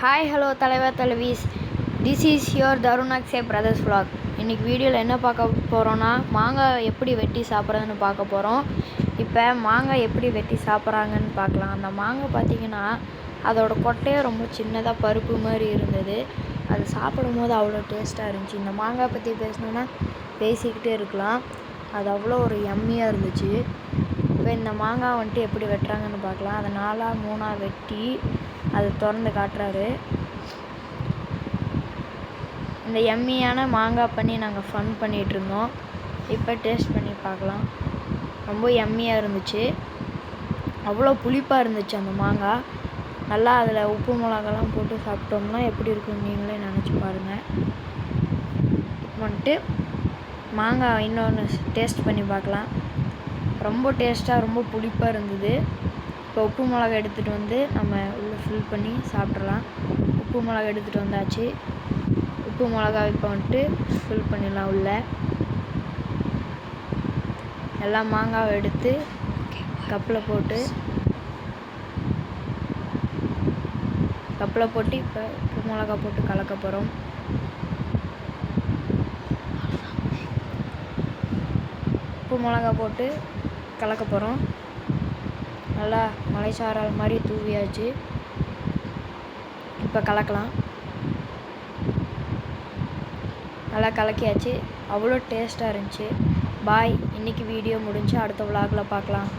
Hi hello தலைவர் தலைவீஸ், this is your Tarun Akshay brothers vlog. இன்றைக்கி வீடியோவில் என்ன பார்க்க போகிறோன்னா, மாங்காய் எப்படி வெட்டி சாப்பிட்றதுன்னு பார்க்க போகிறோம். இப்போ மாங்காய் எப்படி வெட்டி சாப்பிட்றாங்கன்னு பார்க்கலாம். அந்த மாங்காய் பார்த்திங்கன்னா அதோடய கொட்டையே ரொம்ப சின்னதாக பருப்பு மாதிரி இருந்தது. அது சாப்பிடும் போது அவ்வளோ டேஸ்ட்டாக இருந்துச்சு. இந்த மாங்காய் பற்றி பேசணுன்னா பேசிக்கிட்டே இருக்கலாம். அது அவ்வளோ ஒரு யம்மியாக இருந்துச்சு. இப்போ இந்த மாங்காய் வந்துட்டு எப்படி வெட்டுறாங்கன்னு பார்க்கலாம். அதை 4-3 வெட்டி அதை திறந்து காட்டுறாரு. இந்த யம்மியான மாங்காய் பண்ணி நாங்கள் ஃபன் பண்ணிகிட்ருந்தோம். இப்போ டேஸ்ட் பண்ணி பார்க்கலாம். ரொம்ப யம்மியாக இருந்துச்சு. அவ்வளோ புளிப்பாக இருந்துச்சு அந்த மாங்காய். நல்லா அதில் உப்பு மிளகாலாம் போட்டு சாப்பிட்டோம்னா எப்படி இருக்குன்னு நீங்களே நினச்சி பாருங்கள். இப்போ வந்துட்டு மாங்காய் இன்னொன்று டேஸ்ட் பண்ணி பார்க்கலாம். ரொம்ப டேஸ்ட்டாக ரொம்ப புளிப்பாக இருந்தது. இப்போ உப்பு மிளகா எடுத்துகிட்டு வந்து நம்ம உள்ளே ஃபில் பண்ணி சாப்பிட்றலாம். உப்பு மிளகா எடுத்துகிட்டு வந்தாச்சு. உப்பு மிளகா இப்போ வந்துட்டு ஃபில் பண்ணிடலாம். உள்ளே எல்லா மாங்காவை எடுத்து கப்பில் போட்டு இப்போ உப்பு மிளகா போட்டு கலக்க போகிறோம். உப்பு மிளகா போட்டு கலக்க போகிறோம். நல்லா மலைச்சாரல் மாதிரி தூவியாச்சு. இப்போ கலக்கலாம். நல்லா கலக்கியாச்சு. அவ்வளோ டேஸ்ட்டாக இருந்துச்சு. பாய். இன்றைக்கி வீடியோ முடிஞ்சு அடுத்த vlogல பார்க்கலாம்.